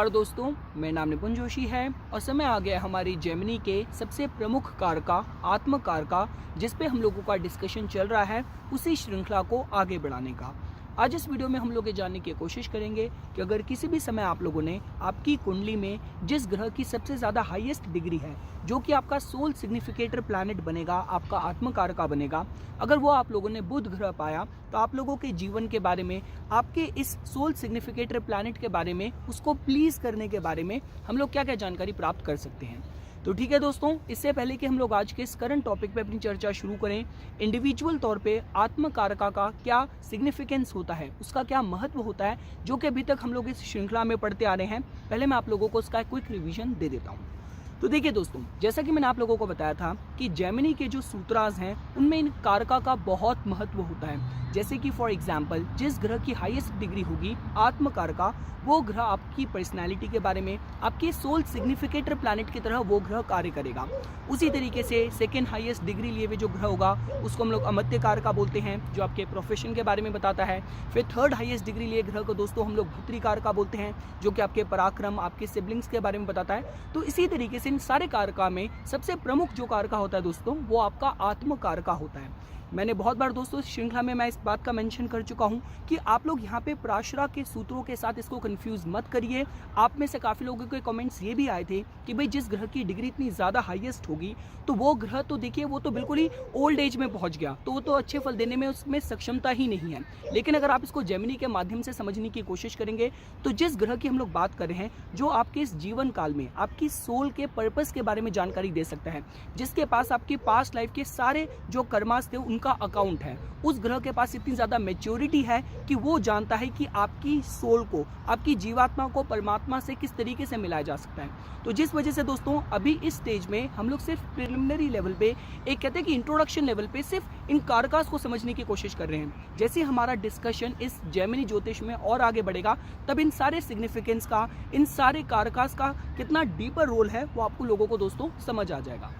नमस्कार दोस्तों, मेरा नाम निपुण जोशी है और समय आ गया हमारी जेमिनी के सबसे प्रमुख कार का आत्म कार का, जिस पे हम लोगों का डिस्कशन चल रहा है, उसी श्रृंखला को आगे बढ़ाने का। आज इस वीडियो में हम लोग ये जानने की कोशिश करेंगे कि अगर किसी भी समय आप लोगों ने आपकी कुंडली में जिस ग्रह की सबसे ज़्यादा हाईएस्ट डिग्री है, जो कि आपका सोल सिग्निफिकेटर प्लैनेट बनेगा, आपका आत्मकार का बनेगा, अगर वो आप लोगों ने बुध ग्रह पाया, तो आप लोगों के जीवन के बारे में, आपके इस सोल सिग्निफिकेटर प्लैनेट के बारे में, उसको प्लीज़ करने के बारे में हम लोग क्या क्या जानकारी प्राप्त कर सकते हैं। तो ठीक है दोस्तों, इससे पहले कि हम लोग आज के इस करंट टॉपिक पे अपनी चर्चा शुरू करें, इंडिविजुअल तौर पे आत्मकारका का क्या सिग्निफिकेंस होता है, उसका क्या महत्व होता है, जो कि अभी तक हम लोग इस श्रृंखला में पढ़ते आ रहे हैं, पहले मैं आप लोगों को उसका क्विक रिवीजन दे देता हूँ। तो देखिए दोस्तों, जैसा कि मैंने आप लोगों को बताया था कि जेमिनी के जो सूत्राज हैं, उनमें इन कारका का बहुत महत्व होता है। जैसे कि फॉर एग्जाम्पल, जिस ग्रह की हाईएस्ट डिग्री होगी आत्मकारका, वो ग्रह आपकी पर्सनैलिटी के बारे में, आपके सोल सिग्निफिकेटर प्लैनेट की तरह वो ग्रह कार्य करेगा। उसी तरीके से सेकेंड हाईएस्ट डिग्री लिए हुए जो ग्रह होगा, उसको हम लोग अमत्यकार का बोलते हैं, जो आपके प्रोफेशन के बारे में बताता है। फिर थर्ड हाईएस्ट डिग्री लिए ग्रह को दोस्तों हम लोग भूत्रिकार का बोलते हैं, जो कि आपके पराक्रम, आपके सिबलिंग्स के बारे में बताता है। तो इसी तरीके से इन सारे कारका में सबसे प्रमुख जो कारका होता है दोस्तों, वो आपका आत्मकारका होता है। मैंने बहुत बार दोस्तों इस श्रृंखला में मैं इस बात का मेंशन कर चुका हूं कि आप लोग यहाँ पे पराशरा के सूत्रों के साथ इसको कंफ्यूज मत करिए। आप में से काफ़ी लोगों के कमेंट्स ये भी आए थे कि भाई जिस ग्रह की डिग्री इतनी ज़्यादा हाईएस्ट होगी, तो वो ग्रह तो देखिए वो तो बिल्कुल ही ओल्ड एज में पहुँच गया, तो वो तो अच्छे फल देने में उसमें सक्षमता ही नहीं है। लेकिन अगर आप इसको जेमिनी के माध्यम से समझने की कोशिश करेंगे, तो जिस ग्रह की हम लोग बात कर रहे हैं, जो आपके इस जीवन काल में आपकी सोल के पर्पस के बारे में जानकारी दे सकता है, जिसके पास आपकी पास्ट लाइफ के सारे जो कर्मास थे उनका अकाउंट है, उस ग्रह के पास इतनी ज्यादा मैच्योरिटी है कि वो जानता है कि आपकी सोल को, आपकी जीवात्मा को परमात्मा से किस तरीके से मिलाया जा सकता है। तो जिस वजह से दोस्तों अभी इस स्टेज में हम लोग सिर्फ प्रिलिमिनरी लेवल पे, एक कहते हैं कि इंट्रोडक्शन लेवल पे, सिर्फ इन कारकास को समझने की कोशिश कर रहे हैं। जैसे हमारा डिस्कशन इस जेमिनी ज्योतिष में और आगे बढ़ेगा, तब इन सारे सिग्निफिकेंस का, इन सारे कारकास का कितना डीपर रोल है, वो आपको लोगों को दोस्तों समझ आ जाएगा।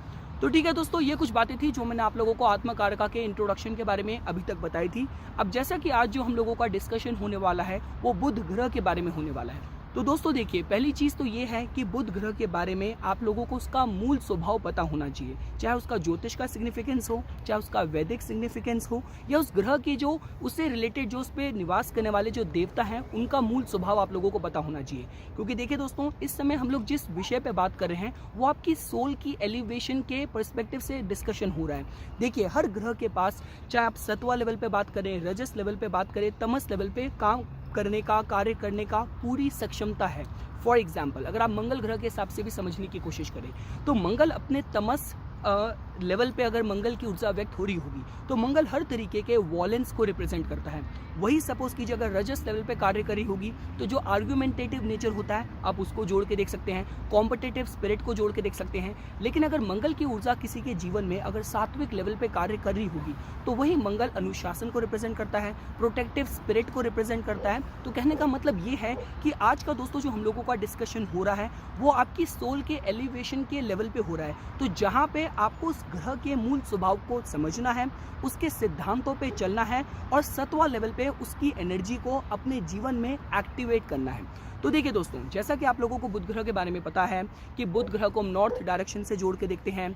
तो ठीक है दोस्तों, ये कुछ बातें थी जो मैंने आप लोगों को आत्मकारका के इंट्रोडक्शन के बारे में अभी तक बताई थी। अब जैसा कि आज जो हम लोगों का डिस्कशन होने वाला है, वो बुध ग्रह के बारे में होने वाला है। तो दोस्तों देखिए, पहली चीज़ तो ये है कि बुध ग्रह के बारे में आप लोगों को उसका मूल स्वभाव पता होना चाहिए, चाहे उसका ज्योतिष का सिग्निफिकेंस हो, चाहे उसका वैदिक सिग्निफिकेंस हो, या उस ग्रह की जो उससे रिलेटेड जो उस पर निवास करने वाले जो देवता हैं, उनका मूल स्वभाव आप लोगों को पता होना चाहिए। क्योंकि देखिए दोस्तों, इस समय हम लोग जिस विषय पे बात कर रहे हैं, वो आपकी सोल की एलिवेशन के पर्सपेक्टिव से डिस्कशन हो रहा है। देखिए, हर ग्रह के पास, चाहे आप सत्वा लेवल पे बात करें, रजस लेवल पे बात करें, तमस लेवल पे काम करने का, कार्य करने का पूरी सक्षमता है। फॉर एग्जाम्पल, अगर आप मंगल ग्रह के हिसाब से भी समझने की कोशिश करें, तो मंगल अपने तमस लेवल पे अगर मंगल की ऊर्जा व्यक्त हो रही होगी, तो मंगल हर तरीके के वॉलेंस को रिप्रेजेंट करता है। वही सपोज कीजिए अगर रजस लेवल पे कार्य करी होगी, तो जो आर्ग्यूमेंटेटिव नेचर होता है, आप उसको जोड़ के देख सकते हैं, कॉम्पिटिटिव स्पिरिट को जोड़ के देख सकते हैं। लेकिन अगर मंगल की ऊर्जा किसी के जीवन में अगर सात्विक लेवल पे कार्य कर रही होगी, तो वही मंगल अनुशासन को रिप्रेजेंट करता है, प्रोटेक्टिव स्पिरिट को रिप्रेजेंट करता है। तो कहने का मतलब ये है कि आज का दोस्तों जो हम लोगों का डिस्कशन हो रहा है, वो आपकी सोल के एलिवेशन के लेवल पे हो रहा है। तो जहाँ पे आपको उस ग्रह के मूल स्वभाव को समझना है, उसके सिद्धांतों पे चलना है, और सत्वा लेवल पे उसकी एनर्जी को अपने जीवन में एक्टिवेट करना है। तो देखिए दोस्तों, जैसा कि आप लोगों को बुध ग्रह के बारे में पता है कि बुध ग्रह को हम नॉर्थ डायरेक्शन से जोड़ के देखते हैं।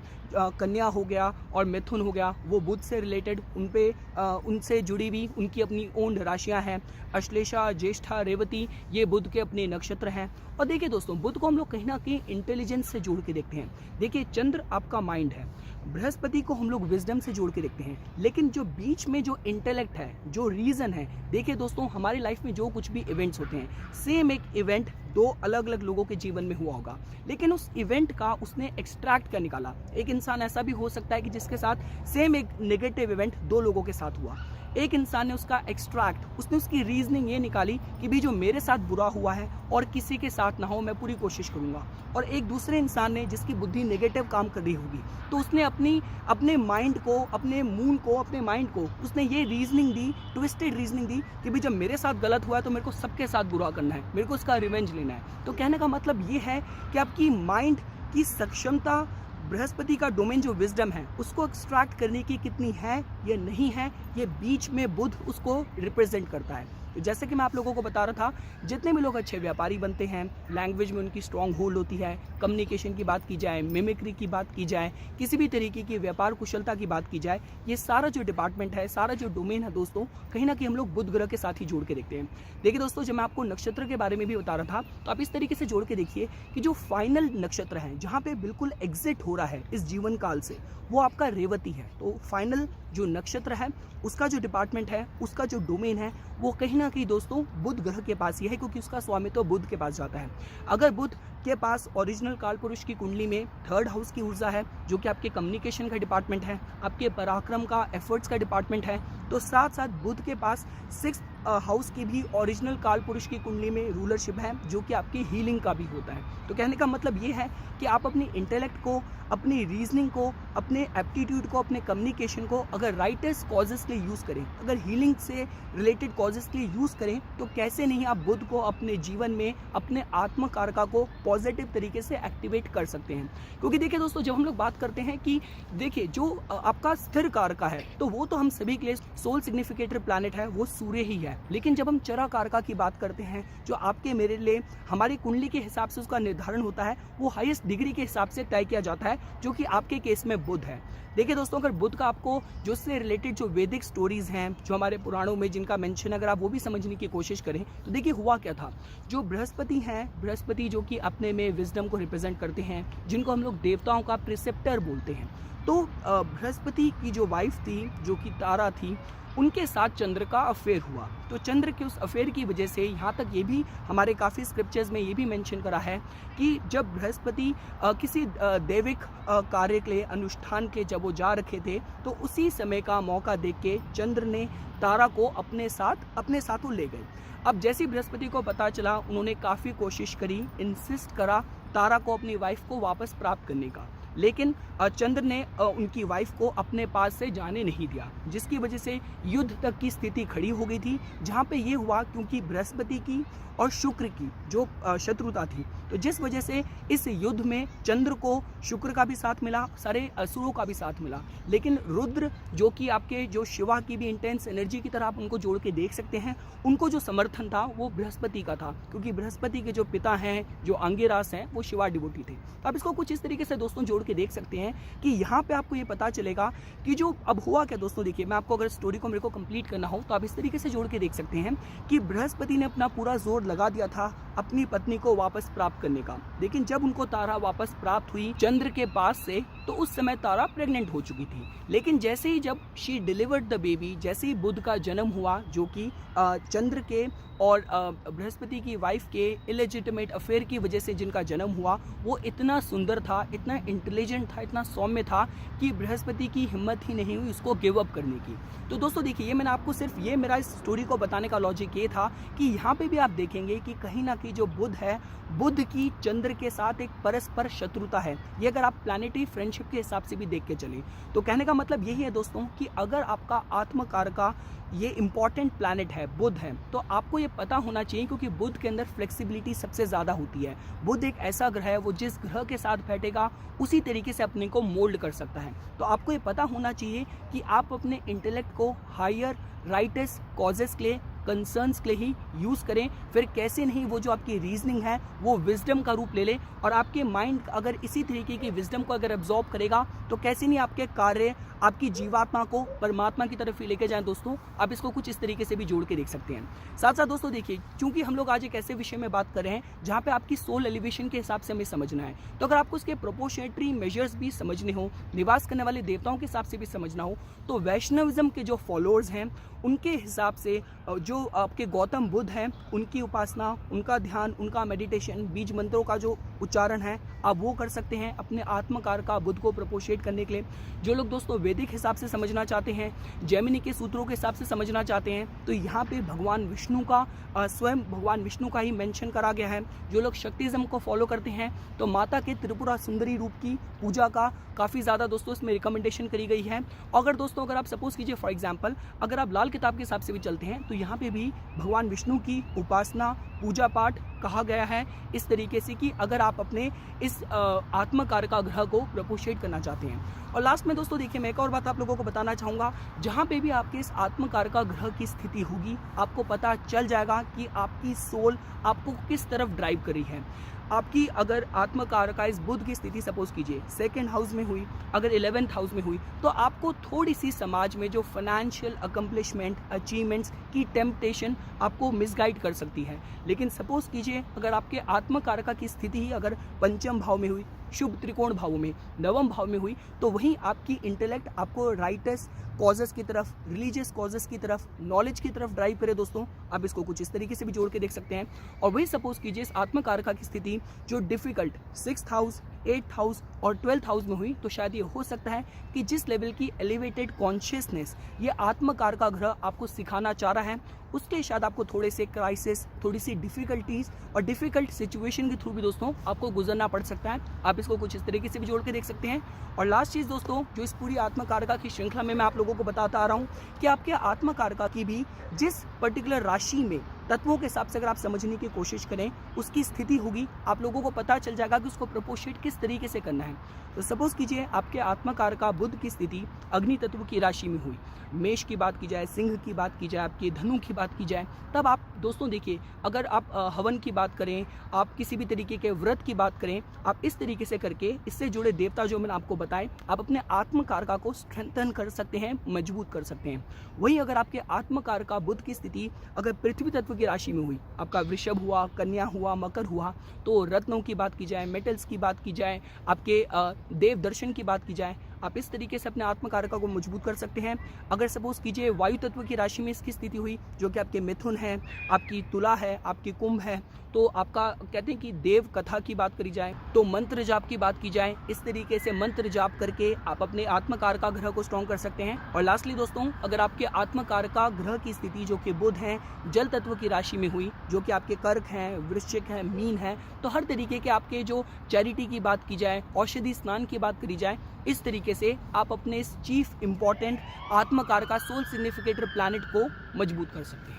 कन्या हो गया और मिथुन हो गया, वो बुध से रिलेटेड, उनसे जुड़ी हुई उनकी अपनी ओन राशियां हैं। अश्लेषा, ज्येष्ठा, रेवती, ये बुध के अपने नक्षत्र हैं। और देखिए दोस्तों, बुध को हम लोग कहीं ना कहीं इंटेलिजेंस से जोड़ के देखते हैं। देखिए, चंद्र आपका माइंड है, बृहस्पति को हम लोग विजडम से जोड़ के देखते हैं। लेकिन जो बीच में जो इंटेलेक्ट है, जो रीजन है, देखिए दोस्तों, हमारी लाइफ में जो कुछ भी इवेंट्स होते हैं, सेम एक इवेंट दो अलग अलग लोगों के जीवन में हुआ होगा, लेकिन उस इवेंट का उसने एक्सट्रैक्ट क्या निकाला। एक इंसान ऐसा भी हो सकता है कि जिसके साथ सेम एक नेगेटिव इवेंट दो लोगों के साथ हुआ, एक इंसान ने उसका एक्सट्रैक्ट, उसने उसकी रीजनिंग ये निकाली कि भी जो मेरे साथ बुरा हुआ है और किसी के साथ ना हो, मैं पूरी कोशिश करूंगा। और एक दूसरे इंसान ने, जिसकी बुद्धि नेगेटिव काम कर रही होगी, तो उसने अपने माइंड को, अपने मून को, अपने माइंड को उसने ये रीजनिंग दी, ट्विस्टेड रीजनिंग दी कि भी जब मेरे साथ गलत हुआ है तो मेरे को सबके साथ बुरा करना है, मेरे को उसका रिवेंज लेना है। तो कहने का मतलब ये है कि आपकी माइंड की सक्षमता, बृहस्पति का डोमेन जो विजडम है, उसको एक्सट्रैक्ट करने की कितनी है या नहीं है, ये बीच में बुध उसको रिप्रेजेंट करता है। तो जैसे कि मैं आप लोगों को बता रहा था, जितने भी लोग अच्छे व्यापारी बनते हैं, लैंग्वेज में उनकी स्ट्रॉन्ग होल्ड होती है, कम्युनिकेशन की बात की जाए, मिमिक्री की बात की जाए, किसी भी तरीके की व्यापार कुशलता की बात की जाए, ये सारा जो डिपार्टमेंट है, सारा जो डोमेन है दोस्तों, कहीं ना कहीं हम लोग बुध ग्रह के साथ ही जोड़ के देखते हैं। देखिए दोस्तों, जब मैं आपको नक्षत्र के बारे में भी बता रहा था, तो आप इस तरीके से जोड़ के देखिए कि जो फाइनल नक्षत्र है, जहाँ पे बिल्कुल एग्जिट हो रहा है इस जीवन काल से, वो आपका रेवती है। तो फाइनल जो नक्षत्र है, उसका जो डिपार्टमेंट है, उसका जो डोमेन है, वो कहीं ना कहीं दोस्तों बुध ग्रह के पास ही है, क्योंकि उसका स्वामित्व तो बुध के पास जाता है। अगर बुध के पास ओरिजिनल काल पुरुष की कुंडली में 3rd हाउस की ऊर्जा है, जो कि आपके कम्युनिकेशन का डिपार्टमेंट है, आपके पराक्रम का, एफर्ट्स का डिपार्टमेंट है, तो साथ साथ बुध के पास 6th हाउस की भी ओरिजिनल काल पुरुष की कुंडली में रूलरशिप है, जो कि आपकी हीलिंग का भी होता है। तो कहने का मतलब ये है कि आप अपनी इंटेलेक्ट को, अपनी रीजनिंग को, अपने एप्टीट्यूड को, अपने कम्युनिकेशन को अगर राइटेस्ट कॉजेस के लिए यूज़ करें, अगर हीलिंग से रिलेटेड कॉजेस के लिए यूज़ करें, तो कैसे नहीं आप बुध को अपने जीवन में, अपने आत्म कारका को पॉजिटिव तरीके से एक्टिवेट कर सकते हैं। क्योंकि देखिए दोस्तों, जब हम लोग बात करते हैं कि देखिए जो आपका स्थिर कारका है, तो वो तो हम सभी के लिए सोल सिग्निफिकेटर प्लैनेट है, वो सूर्य ही है। लेकिन जब हम चरा कारका की बात करते हैं, जो आपके मेरे लिए हमारी कुंडली के हिसाब से उसका निर्धारण होता है, वो हाईएस्ट डिग्री के हिसाब से तय किया जाता है, जो कि आपके केस में बुध है। देखिए दोस्तों, अगर बुध का आपको जो उससे रिलेटेड जो वैदिक स्टोरीज हैं, जो हमारे पुराणों में जिनका मेंशन, अगर आप वो भी समझने की कोशिश करें, तो देखिए हुआ क्या था। जो बृहस्पति हैं, बृहस्पति जो कि अपने में विजडम को रिप्रेजेंट करते हैं, जिनको हम लोग देवताओं का प्रिसेप्टर बोलते हैं, तो बृहस्पति की जो वाइफ थी, जो कि तारा थी, उनके साथ चंद्र का अफेयर हुआ। तो चंद्र के उस अफेयर की वजह से यहाँ तक ये भी हमारे काफ़ी स्क्रिप्चर्स में ये भी मेंशन करा है कि जब बृहस्पति किसी दैविक कार्य के लिए, अनुष्ठान के जब वो जा रखे थे, तो उसी समय का मौका देख के चंद्र ने तारा को अपने साथ ले गए। अब जैसे बृहस्पति को पता चला, उन्होंने काफ़ी कोशिश करी, इंसिस्ट करा तारा को अपनी वाइफ को वापस प्राप्त करने का, लेकिन चंद्र ने उनकी वाइफ को अपने पास से जाने नहीं दिया, जिसकी वजह से युद्ध तक की स्थिति खड़ी हो गई थी। जहाँ पे ये हुआ क्योंकि बृहस्पति की और शुक्र की जो शत्रुता थी, तो जिस वजह से इस युद्ध में चंद्र को शुक्र का भी साथ मिला, सारे असुरों का भी साथ मिला। लेकिन रुद्र जो कि आपके जो शिवा की भी इंटेंस एनर्जी की तरह आप उनको जोड़ के देख सकते हैं, उनको जो समर्थन था वो बृहस्पति का था, क्योंकि बृहस्पति के जो पिता हैं, जो अंगिरास हैं, वो शिवा डिवोटी थे। तो आप इसको कुछ इस तरीके से दोस्तों जोड़ के देख सकते हैं कि यहाँ पे आपको ये पता चलेगा कि जो अब हुआ क्या दोस्तों। देखिए, मैं आपको अगर स्टोरी को मेरे को कंप्लीट करना हो, तो आप इस तरीके से जोड़ के देख सकते हैं कि बृहस्पति ने अपना पूरा जोर लगा दिया था अपनी पत्नी को वापस प्राप्त करने का। लेकिन जब उनको तारा वापस प्राप्त हुई चंद्र के पास से, तो उस समय तारा प्रेग्नेंट हो चुकी थी। लेकिन जैसे ही जब शी डिलीवर्ड द बेबी, जैसे ही बुध का जन्म हुआ, जो कि चंद्र के और बृहस्पति की वाइफ के इलेजिटिमेट अफेयर की वजह से जिनका जन्म हुआ, वो इतना सुंदर था, इतना इंटेलिजेंट था, इतना सौम्य था कि बृहस्पति की हिम्मत ही नहीं हुई उसको गिव अप करने की। तो दोस्तों देखिए, ये मैंने आपको सिर्फ ये मेरा इस स्टोरी को बताने का लॉजिक ये था कि यहाँ पे भी आप देखेंगे कि कहीं ना कहीं जो बुध है, बुध की चंद्र के साथ एक परस्पर शत्रुता है। ये अगर आप प्लैनेटरी फ्रेंडशिप के हिसाब से भी देख के चलें, तो कहने का मतलब यही है दोस्तों कि अगर आपका आत्मकार का ये इंपॉर्टेंट प्लैनेट है, बुध है, तो आपको ये पता होना चाहिए, क्योंकि बुध के अंदर फ्लेक्सिबिलिटी सबसे ज़्यादा होती है। बुध एक ऐसा ग्रह है, वो जिस ग्रह के साथ बैठेगा उसी तरीके से अपने को मोल्ड कर सकता है। तो आपको ये पता होना चाहिए कि आप अपने इंटेलेक्ट को हायर राइटेस्ट कॉजेस के लिए, कंसर्न्स के लिए ही यूज़ करें। फिर कैसे नहीं वो जो आपकी रीजनिंग है वो विजडम का रूप ले ले, और आपके माइंड अगर इसी तरीके की विजडम को अगर एब्जॉर्ब करेगा, तो कैसे नहीं आपके कार्य आपकी जीवात्मा को परमात्मा की तरफ ही लेके जाएं। दोस्तों आप इसको कुछ इस तरीके से भी जोड़ के देख सकते हैं। साथ साथ दोस्तों देखिए, चूंकि हम लोग आज एक ऐसे विषय में बात कर रहे हैं जहाँ पे आपकी सोल एलिवेशन के हिसाब से हमें समझना है, तो अगर आपको उसके प्रोपोर्शनेटरी मेजर्स भी समझने हो, निवास करने वाले देवताओं के हिसाब से भी समझना हो, तो वैष्णविज्म के जो फॉलोअर्स हैं उनके हिसाब से जो आपके गौतम बुद्ध हैं, उनकी उपासना, उनका ध्यान, उनका मेडिटेशन, बीज मंत्रों का जो उच्चारण है, आप वो कर सकते हैं अपने आत्मकार का बुद्ध को प्रपोर्शेट करने के लिए। जो लोग दोस्तों वैदिक हिसाब से समझना चाहते हैं, जैमिनी के सूत्रों के हिसाब से समझना चाहते हैं, तो यहाँ पे भगवान विष्णु का स्वयं भगवान विष्णु का ही मेंशन करा गया है। जो लोग शक्तिज्म को फॉलो करते हैं, तो माता के त्रिपुरा सुंदरी रूप की पूजा का काफ़ी ज़्यादा दोस्तों इसमें रिकमेंडेशन करी गई है। अगर दोस्तों अगर आप सपोज कीजिए फॉर एग्जांपल, अगर आप लाल किताब के हिसाब से भी चलते हैं, तो यहाँ पे भी भगवान विष्णु की उपासना, पूजा पाठ कहा गया है इस तरीके से कि अगर आप अपने इस आत्मकारका ग्रह को प्रपोशिएट करना चाहते हैं। और लास्ट में दोस्तों देखिए, मैं एक और बात आप लोगों को बताना चाहूँगा, जहाँ पे भी आपके इस आत्मकारका ग्रह की स्थिति होगी आपको पता चल जाएगा कि आपकी सोल आपको किस तरफ ड्राइव करी है। आपकी अगर आत्मकारका इस बुध की स्थिति सपोज कीजिए 2nd हाउस में हुई, अगर 11th हाउस में हुई, तो आपको थोड़ी सी समाज में जो फाइनेंशियल अकम्पलिशमेंट अचीवमेंट्स की टेम्पटेशन आपको मिसगाइड कर सकती है। लेकिन सपोज कीजिए अगर आपके आत्मकारका की स्थिति ही अगर 5th भाव में हुई, शुभ त्रिकोण भावों में, 9वें भाव में हुई, तो वहीं आपकी इंटेलेक्ट आपको राइटस कॉजेस की तरफ, रिलीजियस कॉजेस की तरफ, नॉलेज की तरफ ड्राइव करे। दोस्तों आप इसको कुछ इस तरीके से भी जोड़ के देख सकते हैं। और वही सपोज कीजिए इस आत्मकारका की स्थिति जो difficult 6th house, 8th house और 12th हाउस में हुई, तो शायद ये हो सकता है कि जिस लेवल की एलिवेटेड कॉन्शियसनेस ये आत्मकारका ग्रह आपको सिखाना चाह रहा है, उसके शायद आपको थोड़े से क्राइसिस, थोड़ी सी डिफिकल्टीज और डिफिकल्ट सिचुएशन के थ्रू भी दोस्तों आपको गुजरना पड़ सकता है। आप इसको कुछ इस तरीके से भी जोड़ के देख सकते हैं। और लास्ट चीज़ दोस्तों, जो इस पूरी आत्मकारका की श्रृंखला में मैं आप लोगों को बताता आ रहा हूँ कि आपके आत्मकारका की भी जिस पर्टिकुलर राशि में तत्वों के हिसाब से अगर आप समझने की कोशिश करें उसकी स्थिति होगी, आप लोगों को पता चल जाएगा कि उसको प्रपोशिएट किस तरीके से करना है। तो सपोज कीजिए आपके आत्मकारका बुध की स्थिति अग्नि तत्व की राशि में हुई, मेष की बात की जाए, सिंह की बात की जाए, आपके धनु की बात की जाए, तब आप दोस्तों देखिए अगर आप हवन की बात करें, आप किसी भी तरीके के व्रत की बात करें, आप इस तरीके से करके इससे जुड़े देवता जो मैंने आपको बताए, आप अपने आत्मकारका को स्ट्रेंथन कर सकते हैं, मजबूत कर सकते हैं। वहीं अगर आपके आत्मकारका बुध की स्थिति अगर पृथ्वी तत्व की राशि में हुई, आपका वृषभ हुआ, कन्या हुआ, मकर हुआ, तो रत्नों की बात की जाए, मेटल्स की बात की जाए, आपके देव दर्शन की बात की जाए, आप इस तरीके से अपने आत्मकारका को मजबूत कर सकते हैं। अगर सपोज कीजिए वायु तत्व की राशि में इसकी स्थिति हुई, जो कि आपके मिथुन है, आपकी तुला है, आपकी कुंभ है, तो आपका कहते हैं कि देव कथा की बात करी जाए, तो मंत्र जाप की बात की जाए, इस तरीके से मंत्र जाप करके आप अपने आत्मकारका ग्रह को स्ट्रॉन्ग कर सकते हैं। और लास्टली दोस्तों, अगर आपके आत्मकारका ग्रह की स्थिति जो कि बुध है जल तत्व की राशि में हुई, जो कि आपके कर्क हैं, वृश्चिक हैं, मीन है, तो हर तरीके के आपके जो चैरिटी की बात की जाए, औषधि स्नान की बात करी जाए, इस तरीके से आप अपने इस चीफ इंपॉर्टेंट आत्मकारका सोल सिग्निफिकेटर प्लैनेट को मजबूत कर सकते हैं।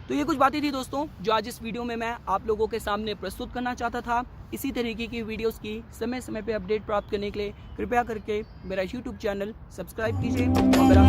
तो ये कुछ बातें थी दोस्तों जो आज इस वीडियो में मैं आप लोगों के सामने प्रस्तुत करना चाहता था। इसी तरीके की वीडियोस की समय समय पे अपडेट प्राप्त करने के लिए कृपया करके मेरा YouTube चैनल सब्सक्राइब कीजिए और मेरा